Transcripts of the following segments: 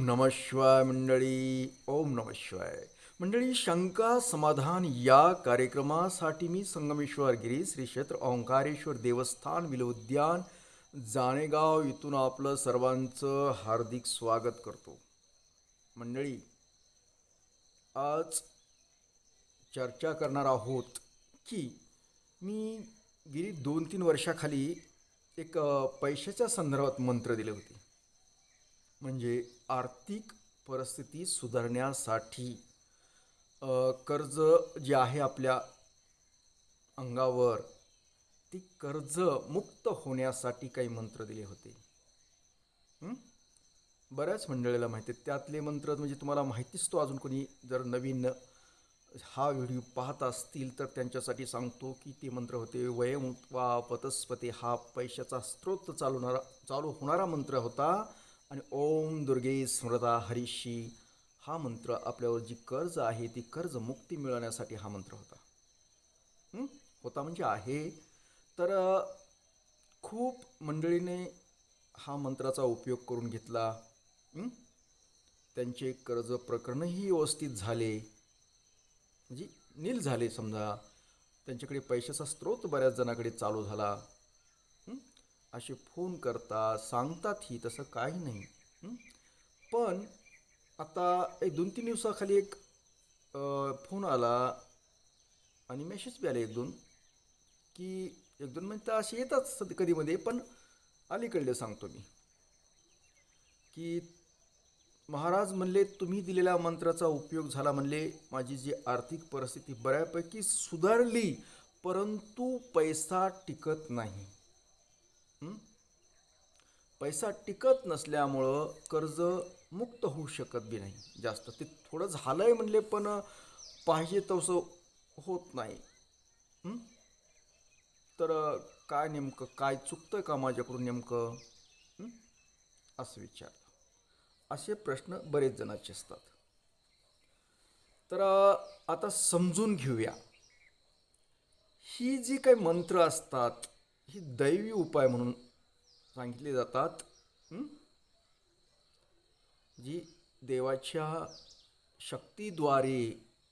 नमः शिवाय मंडळी. ओम नमः शिवाय मंडळी. शंका समाधान या कार्यक्रमासाठी मी संगमेश्वर गिरी श्री क्षेत्र ओंकारेश्वर देवस्थान विले उद्यान जाणेगाव इथून आपलं सर्वांचं हार्दिक स्वागत करतो. मंडळी, आज चर्चा करणार आहोत की मी गेली 2-3 वर्षाखाली एक पैशाच्या संदर्भात मंत्र दिले होते. म्हणजे आर्थिक परिस्थिती सुधारण्यासाठी कर्ज जे आहे आपल्या अंगावर, ती कर्ज मुक्त होण्यासाठी काही मंत्र दिले होते. बऱ्याच मंडळीला माहिती आहे त्यातले मंत्र. म्हणजे तुम्हाला माहितीच तो. अजून कोणी जर नवीन हा व्हिडिओ पाहत असतील तर त्यांच्यासाठी सांगतो की ते मंत्र होते. वयम वा पतस्पते हा पैशाचा स्रोत चालू होणारा मंत्र होता. आणि ओम दुर्गे स्मृता हरिषी हा मंत्र आपल्यावर जी कर्ज आहे ती कर्ज मुक्ती मिळवण्यासाठी हा मंत्र होता. होता म्हणजे आहे. तर खूप मंडळीने हा मंत्राचा उपयोग करून घेतला. त्यांचे कर्ज प्रकरणही व्यवस्थित झाले, म्हणजे नील झाले. समजा त्यांच्याकडे पैशाचा स्रोत बऱ्याच जणांकडे चालू झाला. असे फोन करतात, सांगतातही, तसं काही नाही. पण आता एक 2-3 दिवसाखाली एक फोन आला आणि मेसेज बी आले 1-2 की 1-2 मिनटं असे येतात कधीमध्ये. पण अलीकडले सांगतो मी की महाराज म्हणले तुम्ही दिलेल्या मंत्राचा उपयोग झाला. म्हणले माझी जी आर्थिक परिस्थिती बऱ्यापैकी सुधारली, परंतु पैसा टिकत नाही. पैसा टिकत नसल्यामुळं कर्ज मुक्त होऊ शकत बी नाही जास्त. ते थोडं झालंय म्हणले, पण पाहिजे तसं होत नाही. तर काय नेमकं काय चुकतं का माझ्याकडून नेमकं, असं विचारलं. असे प्रश्न बरेच जणांचे असतात. तर आता समजून घेऊया. ही जी काही मंत्र असतात ही दैवी उपाय म्हणून सांगितले जातात. जी देवाच्या शक्तीद्वारे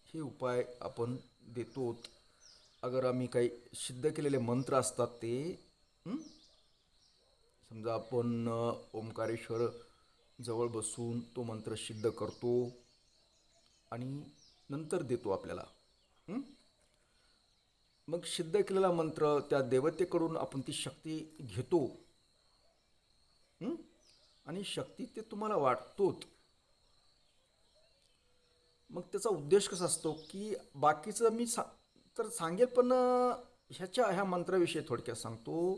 हे उपाय आपण देतो. अगर आम्ही काही सिद्ध केलेले मंत्र असतात ते, समजा आपण ओंकारेश्वर जवळ बसून तो मंत्र सिद्ध करतो आणि नंतर देतो आपल्याला. मग सिद्ध केलेला मंत्र त्या देवतेकडून आपण ती शक्ती घेतो आणि शक्ती ते तुम्हाला वाटतोत. मग त्याचा उद्देश कसा असतो की बाकीचं मी तर सांगेल, पण ह्या मंत्राविषयी थोडक्यात सांगतो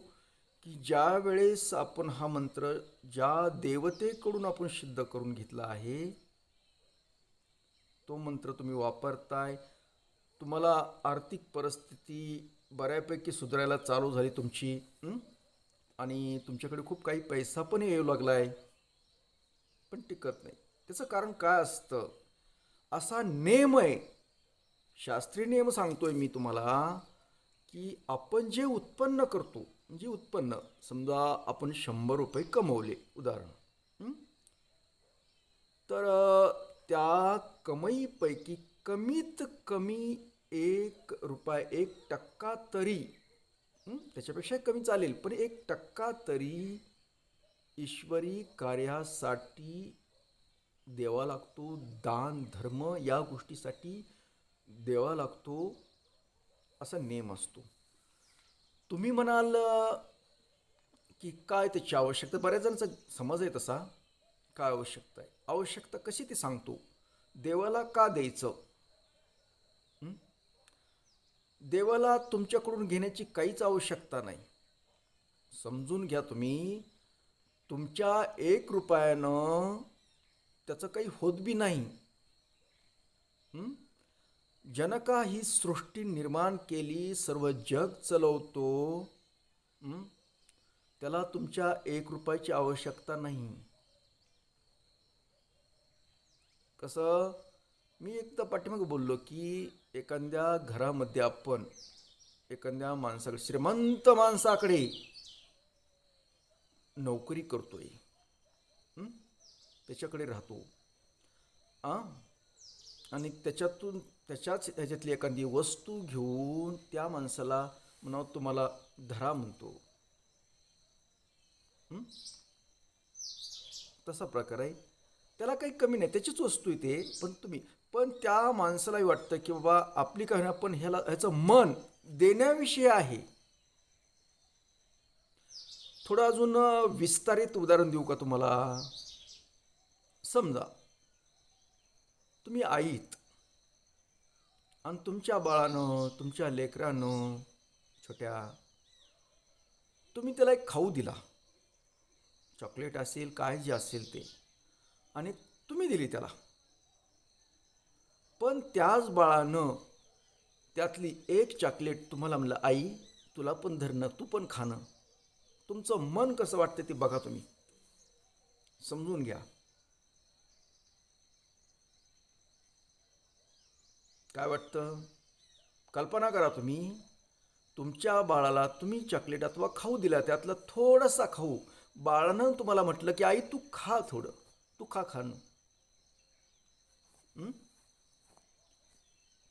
की ज्या वेळेस आपण हा मंत्र ज्या देवतेकडून आपण सिद्ध करून घेतला आहे तो मंत्र तुम्ही वापरताय, तुम्हाला आर्थिक परिस्थिती बऱ्यापैकी सुधारायला चालू झाली तुमची, आणि तुमच्याकडे खूप काही पैसा पण येऊ लागला आहे, पण टिकत नाही. त्याचं कारण काय असतं? असा नेम आहे, शास्त्रीय नियम सांगतोय मी तुम्हाला, की आपण जे उत्पन्न करतो, म्हणजे उत्पन्न समजा आपण 100 रुपये कमवले उदाहरण, तर त्या कमाईपैकी कमीत कमी 1 रुपया 1% तरी, त्याच्यापेक्षा कमी चालेल, पण 1% तरी ईश्वरी कार्यासाठी द्यावा लागतो. दान धर्म या गोष्टीसाठी द्यावा लागतो, असा नेम असतो. तुम्ही म्हणाल की काय त्याची आवश्यकता? बऱ्याच जणांचा समज आहे तसा. काय आवश्यकता आहे? आवश्यकता कशी ती सांगतो. देवाला का द्यायचं? देवाला तुमच्याकडून घेण्याची काहीच आवश्यकता नाही. समजून घ्या तुम्ही. तुमच्या 1 रुपयानं त्याचं काही होत बी नाही. जनका ही सृष्टी निर्माण केली, सर्व जग चालवतो, त्याला तुमच्या 1 रुपयाची आवश्यकता नाही. कसं, मी एकदा पाठीमागे बोललो की एखाद्या घरामध्ये आपण एखाद्या माणसाकडे, श्रीमंत माणसाकडे नोकरी करतोय, त्याच्याकडे राहतो. आ आणि त्याच्याच ह्याच्यातली एखादी वस्तू घेऊन त्या माणसाला म्हणावं तुम्हाला धरा म्हणतो. हं? तसा प्रकार आहे. त्याला काही कमी नाही, त्याचीच वस्तू आहे ते, पण त्या माणसालाही वाटतं की बाबा आपली काही पण ह्याचं मन देण्याविषयी आहे. थोडं अजून विस्तारित उदाहरण देऊ का तुम्हाला? समजा तुम्ही आईत आणि तुमच्या बाळानं, तुमच्या लेकरानं छोट्या, तुम्ही त्याला एक खाऊ दिला, चॉकलेट असेल काय जे असेल ते, आणि तुम्ही दिली त्याला. पण त्याच बाळानं त्यातली एक चॉकलेट तुम्हाला म्हणलं आई तुला पण धरणं, तू पण खाणं, तुमचं मन कसं वाटतं ते बघा तुम्ही, समजून घ्या. काय वाटतं? कल्पना करा तुम्ही, तुमच्या बाळाला तुम्ही चॉकलेट अथवा खाऊ दिला, त्यातला थोडासा खाऊ बाळानं तुम्हाला म्हटलं की आई तू खा, थोडं तू खा, खाणं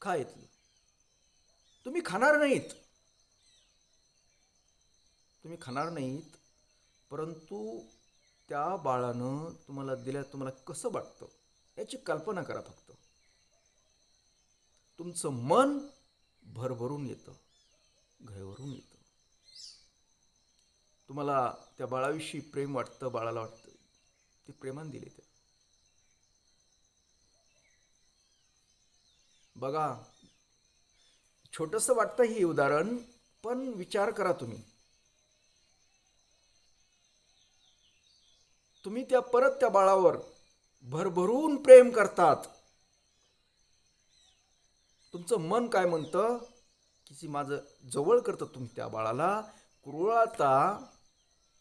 खा इथलं. तुम्ही खाणार नाहीत, तुम्ही खाणार नाहीत, परंतु त्या बाळानं तुम्हाला दिल्या, तुम्हाला कसं वाटतं याची कल्पना करा फक्त. तुमचं मन भरभरून येतं, घरभरून येतं. तुम्हाला त्या बाळाविषयी प्रेम वाटतं, बाळाला वाटतं ते प्रेमाने दिले ते. बघा, छोटंसं वाटतं हे उदाहरण, पण विचार करा तुम्ही. तुम्ही परत त्या बाळावर भरभरून प्रेम करतात. तुमचं मन काय म्हणतं की माझं जवळ करतं तुम्ही त्या बाळाला, कुरळता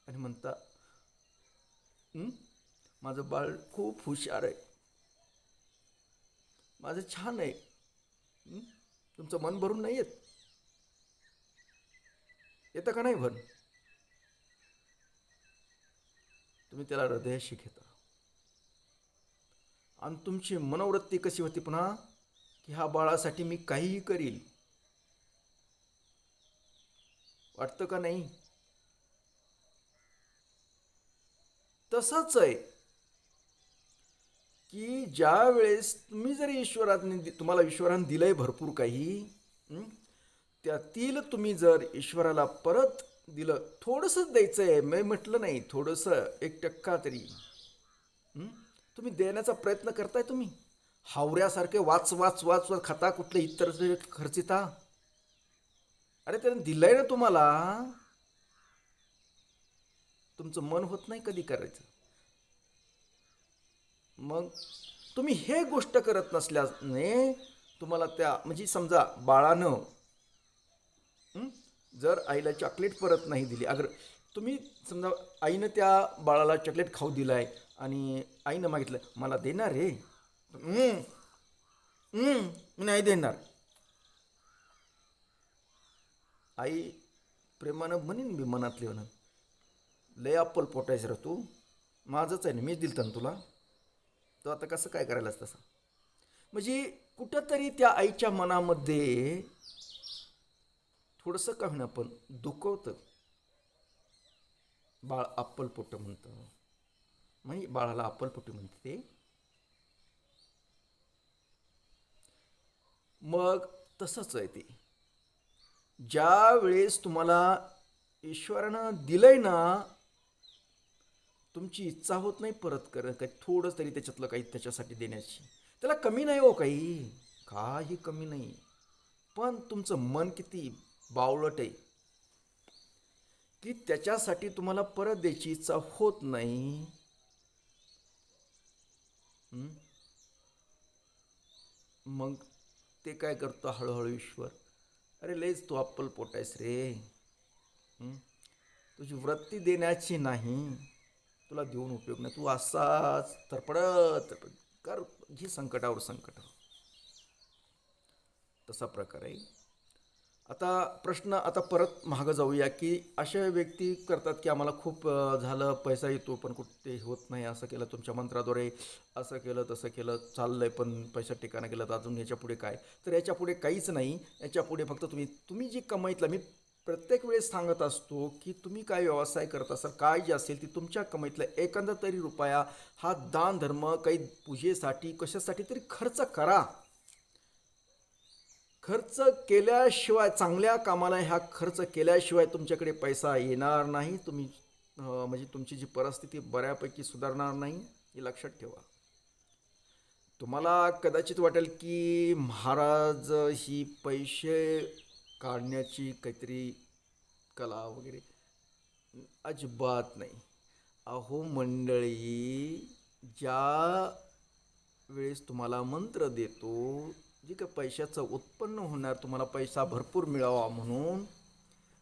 आणि म्हणता माझं बाळ खूप हुशार आहे, माझं छान आहे. तुमचं मन भरून नाही येत? येतं का नाही भर? तुम्ही त्याला हृदयाशी घेता आणि तुमची मनोवृत्ती कशी होती पुन्हा की ह्या बाळासाठी मी काहीही करील. वाटतं का नाही? तसंच आहे की ज्या वेळेस तुम्ही जरी तुम्हाला ईश्वराने दिलंय भरपूर काही, त्यातील तुम्ही जर ईश्वराला परत दिलं, थोडंसंच द्यायचंय, मी म्हटलं नाही थोडंसं 1% तरी तुम्ही देण्याचा प्रयत्न करताय. तुम्ही हावऱ्यासारखे वाच वाच वाच वाच खाता, कुठले इतर खर्चिता. अरे त्याने दिलंय ना तुम्हाला, तुमचं मन होत नाही कधी करायचं. मग तुम्ही हे गोष्ट करत नसल्याने तुम्हाला त्या म्हणजे समजा बाळानं जर आईला चॉकलेट परत नाही दिली, अगर तुम्ही समजा आईनं त्या बाळाला चॉकलेट खाऊ दिलाय आणि आईनं मागितलं मला देणार रे, मी नाही देणार. आई प्रेमानं म्हणेन, मी मनातले म्हणून लय अप्पल पोटायचं रे तू, माझंच आहे ना, मीच दिलतं ना तुला, तो आता कसं काय करायलाच तसं. म्हणजे कुठंतरी त्या आईच्या मनामध्ये थोडंसं का होईना पण दुखवतं. बाळ अप्पलपोट म्हणतं, म्हणजे बाळाला अप्पलपोटी म्हणते ते. मग तसंच आहे ते, ज्या वेळेस तुम्हाला ईश्वरानं दिलंय ना, तुमची इच्छा होत नाही परत काही थोडंच तरी त्याच्यातलं काही त्याच्यासाठी देण्याची. त्याला कमी नाही हो, काही कमी नाही, पण तुमचं मन किती बावळट आहे की त्याच्यासाठी तुम्हाला परत द्यायची इच्छा होत नाही. मग ते काय करतो हळूहळू ईश्वर, अरे लयच तू अप्पल पोटायस रे, तुझी वृत्ती देण्याची नाही, तुला देऊन उपयोग नाही, तू असाच तरपडत कर, घे संकटावर संकट. तसा प्रकार आहे. आता प्रश्न आता परत मागं जाऊया, की अशा व्यक्ती करतात, की आम्हाला खूप झालं, पैसा येतो पण कुठे होत नाही, असं केलं तुमच्या मंत्राद्वारे, असं केलं तसं केलं चाललंय पण पैसा ठिकाणा गेला, तर अजून याच्या पुढे काय? तर याच्या पुढे काहीच नाही. याच्या पुढे फक्त तुम्ही तुम्ही जी कमाईतला मी प्रत्येक वेळेस सांगत असतो, की तुम्ही काय व्यवसाय करत असाल, काय जे असेल ती तुमच्या कमाईतला एखादा तरी रुपया हा दान धर्म, काही पूजेसाठी कशासाठी तरी खर्च करा. खर्च केल्याशिवाय, चांगल्या कामाला ह्या खर्च केल्याशिवाय तुमच्याकडे पैसा येणार नाही. तुम्ही म्हणजे तुमची जी परिस्थिती बऱ्यापैकी सुधारणार नाही, हे लक्षात ठेवा. तुम्हाला कदाचित वाटेल की महाराज ही पैसे काढण्याची काहीतरी कला वगैरे, अजिबात नाही. अहो मंडळी, ज्या वेळेस तुम्हाला मंत्र देतो, जे का पैशाचं उत्पन्न होणार, तुम्हाला पैसा भरपूर मिळावा म्हणून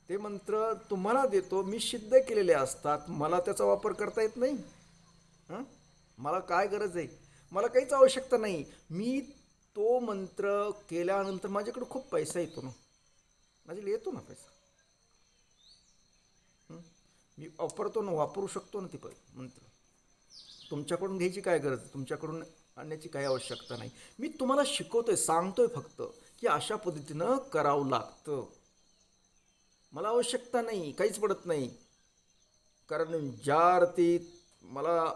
ते मंत्र तुम्हाला देतो, मी सिद्ध केलेले असतात, मला त्याचा वापर करता येत नाही. हं? मला काय गरज आहे? मला काहीच आवश्यकता नाही. मी तो मंत्र केल्यानंतर माझ्याकडे खूप पैसा येतो ना, माझ्याकडे येतो ना पैसा. हं? मी वापरतो ना, वापरू शकतो ना ते मंत्र. तुमच्याकडून घ्यायची काय गरज, तुमच्याकडून आणण्याची काही आवश्यकता नाही. मी तुम्हाला शिकवतोय, सांगतोय फक्त, की अशा पद्धतीनं करावं लागतं. मला आवश्यकता नाही, काहीच पडत नाही. कारण ज्या अर्थी मला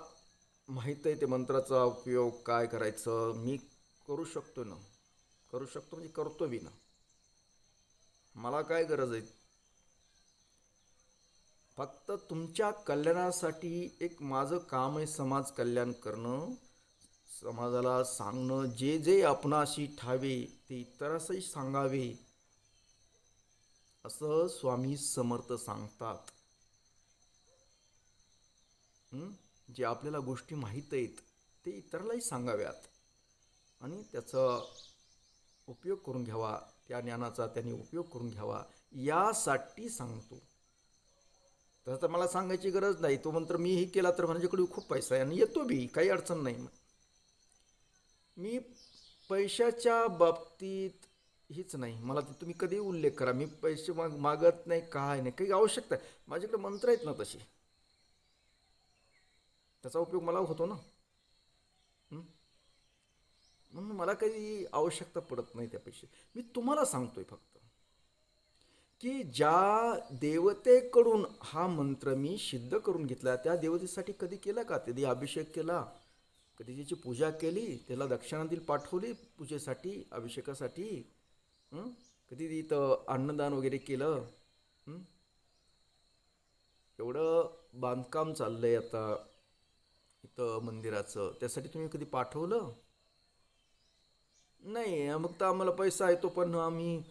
माहीत आहे ते मंत्राचा उपयोग काय करायचं, मी करू शकतो ना, करू शकतो म्हणजे करतो बी ना. मला काय गरज आहे? फक्त तुमच्या कल्याणासाठी एक माझं काम आहे, समाज कल्याण करणं, समाजाला सांगणं, जे जे आपणाशी ठावे ते इतरासही सांगावे, असं स्वामी समर्थ सांगतात. हं? जे आपल्याला गोष्टी माहीत आहेत ते इतरालाही सांगाव्यात आणि त्याचा उपयोग करून घ्यावा, त्या ज्ञानाचा त्यांनी उपयोग करून घ्यावा, यासाठी सांगतो. तसं तर मला सांगायची गरज नाही. तो मंत्र मीही केला तर माझ्याकडे खूप पैसा आहे आणि येतो बी, काही अडचण नाही. मी पैशाच्या बाबतीत हीच नाही, मला ते तुम्ही कधी उल्लेख करा, मी पैसे मागत नाही, काय नाही, काही आवश्यकता आहे, माझ्याकडे मंत्र आहेत ना तसे, त्याचा उपयोग मला होतो ना. हं? म्हणून मला काही आवश्यकता पडत नाही त्या पैसे. मी तुम्हाला सांगतोय फक्त, की ज्या देवतेकडून हा मंत्र मी सिद्ध करून घेतला, त्या देवतेसाठी कधी केला का, कधी अभिषेक केला, कधी त्याची पूजा केली, त्याला दक्षिणा दिली, पाठवली पूजेसाठी, अभिषेकासाठी, हं? कधी इथं अन्नदान वगैरे केलं. हं? एवढं बांधकाम चाललंय आता इथं मंदिराचं, त्यासाठी तुम्ही कधी पाठवलं नाही? मग तर आम्हाला पैसा येतो पण आम्ही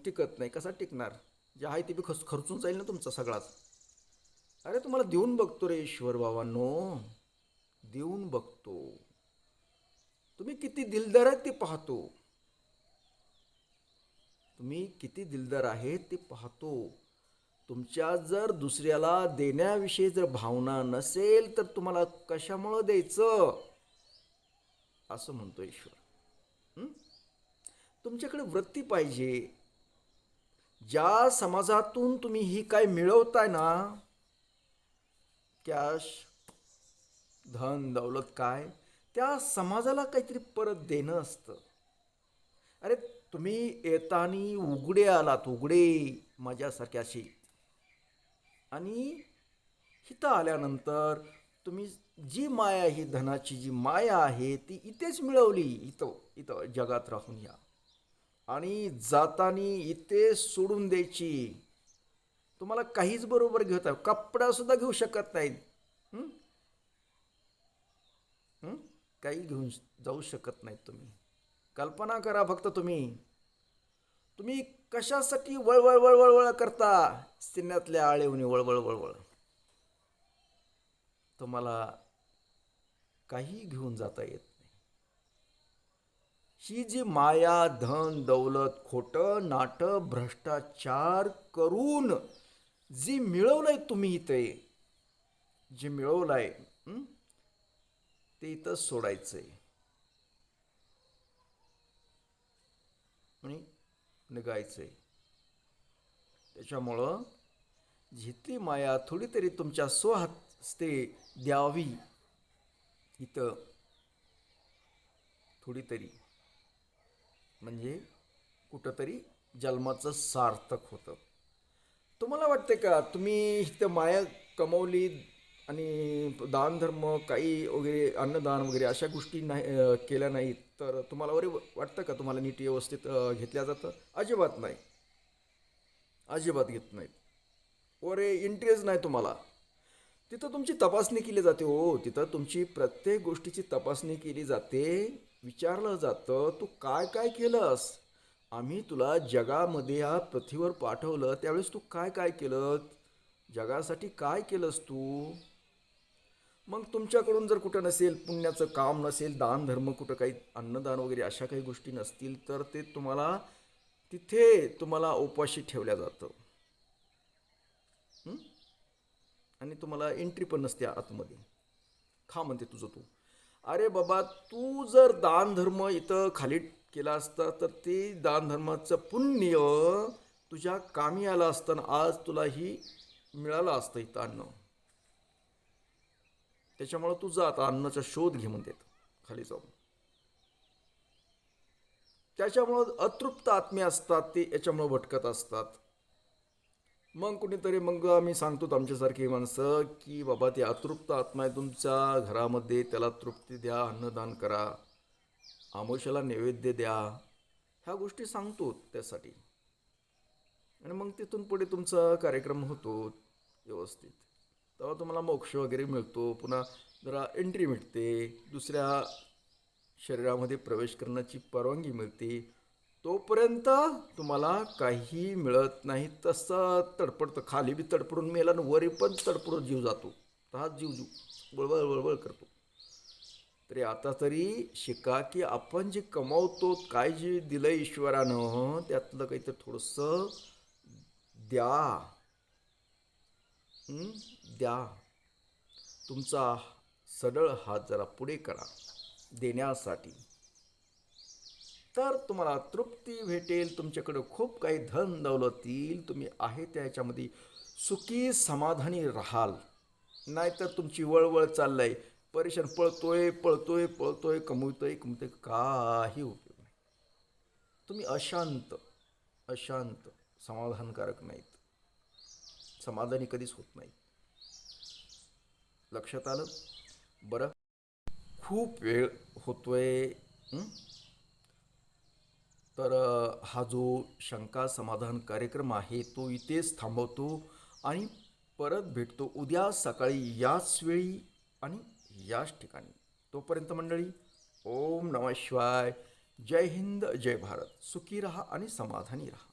टिकत नाही. कसा टिकणार? जे आहे ते बी खर्चून जाईल ना तुमचा सगळाच. अरे तुम्हाला देऊन बघतो रे ईश्वर बाबांनो, देऊन बघतो. तुम्ही किती दिलदार आहेत ते पाहतो. तुम्ही किती दिलदार आहेत ते पाहतो. तुमच्या जर दुसऱ्याला देण्याविषयी जर भावना नसेल तर तुम्हाला कशामुळं द्यायचं, असं म्हणतो ईश्वर. हं? तुमच्याकडे वृत्ती पाहिजे. ज्या समाजातून तुम्ही ही काय मिळवताय ना, कॅश, धन दौलत, काय त्या समाजाला काहीतरी परत देणं असतं. अरे तुम्ही येतानी उघडे आलात, उघडे माझ्यासारखे अशी, आणि इथं आल्यानंतर तुम्ही जी माया, ही धनाची जी माया आहे ती इथेच मिळवली, इथं इथं जगात राहून या, आणि जातानी इथे सोडून द्यायची. तुम्हाला काहीच बरोबर घेता, कपडा सुद्धा घेऊ शकत नाहीत. हं? हं? काही घेऊन जाऊ शकत नाहीत तुम्ही. कल्पना करा फक्त, तुम्ही तुम्ही कशासाठी वळवळ वळवळ करता, सिन्यातल्या आळेवणी वळवळ वळवळ, तुम्हाला काही घेऊन जाता येत नाही. ही जी माया, धन दौलत, खोटं नाटं, भ्रष्टाचार करून जी मिळवलंय तुम्ही इथे, जे मिळवलंय, ते इथंच सोडायचंय आणि निघायचंय. त्याच्यामुळं जिथली माया थोडी तरी तुमच्या स्वहस्ते द्यावी, इथं थोडी तरी म्हणजे कुठंतरी जन्माचं सार्थक होतं. तुम्हाला वाटते का तुम्ही इथं माया कमवली आणि दानधर्म काही वगैरे अन्नदान वगैरे अशा गोष्टी नाही केल्या नाहीत तर तुम्हाला वरे वाटतं का तुम्हाला नीट व्यवस्थित घेतल्या जातं? अजिबात नाही. अजिबात घेत नाहीत. वरे इंटरेस्ट नाही तुम्हाला. तिथं तुमची तपासणी केली जाते हो. तिथं तुमची प्रत्येक गोष्टीची तपासणी केली जाते. विचारलं जातं तू काय काय केलंस. आम्ही तुला जगामध्ये या पृथ्वीवर पाठवलं त्यावेळेस तू काय काय केलं, जगासाठी काय केलंस तू. मग तुमच्याकडून जर कुठं नसेल, पुण्याचं काम नसेल, दान धर्म कुठं काही अन्नदान वगैरे अशा काही गोष्टी नसतील तर ते तुम्हाला तिथे तुम्हाला उपाशी ठेवल्या जातं. हं? आणि तुम्हाला एंट्री पण नसते आतमध्ये. खा म्हणते तुझं तू. अरे बाबा, तू जर दान धर्म इथं खाली केला असता तर ते दान धर्माचं पुण्य तुझ्या कामी आलं असतं आज तुलाही मिळालं असतं इथं अन्न. त्याच्यामुळं तू जा आता अन्नाचा शोध घे म्हणतात खाली जाऊन. त्याच्यामुळं अतृप्त आत्मे असतात ते याच्यामुळं भटकत असतात. मग कुणीतरी मग आम्ही सांगतो आमच्यासारखी माणसं की बाबा ते अतृप्त आत्मा आहे तुमच्या घरामध्ये, त्याला तृप्ती द्या, अन्नदान करा, आमोशाला नैवेद्य द्या, ह्या गोष्टी सांगतो त्यासाठी. आणि मग तिथून पुढे तुमचा कार्यक्रम होतो व्यवस्थित. तेव्हा तुम्हाला मोक्ष वगैरे मिळतो, पुन्हा जरा एंट्री मिळते, दुसऱ्या शरीरामध्ये प्रवेश करण्याची परवानगी मिळते. तोपर्यंत तुम्हाला काही मिळत नाही. तसं तडपडतं, खाली बी तडपडून मेला आणि वरी पण तडपडून जीव जातो. तहाच जीव जीव वळवळ वळवळ करतो. तरी आता तरी शिका की आपण जे कमावतो, काय जे दिलं ईश्वरानं त्यातलं काहीतरी थोडंसं द्या. हं? द्या. तुमचा सढळ हात जरा पुढे करा देण्यासाठी. तर तुम्हाला तृप्ती भेटेल. तुमच्याकडे खूप काही धन दौलत येईल. तुम्ही आहे त्याच्यामध्ये सुखी समाधानी राहाल. नाहीतर तुमची वळवळ चाललंय, परेशान, पळतोय पळतोय पळतोय, कमवतोय कमवतोय, काही उपयोग नाही. तुम्ही अशांत अशांत समाधानकारक नाहीत. समाधानी कधीच होत नाही. लक्षात आलं? बरं, खूप वेळ होतोय. हं? तर हा जो शंका समाधान कार्यक्रम आहे तो इथेच थांबवतो आणि परत भेटतो उद्या सकाळी याच वेळी आणि याच ठिकाणी. तोपर्यंत मंडळी, ओम नमः शिवाय. जय हिंद, जय भारत. सुखी राहा आणि समाधानी राहा.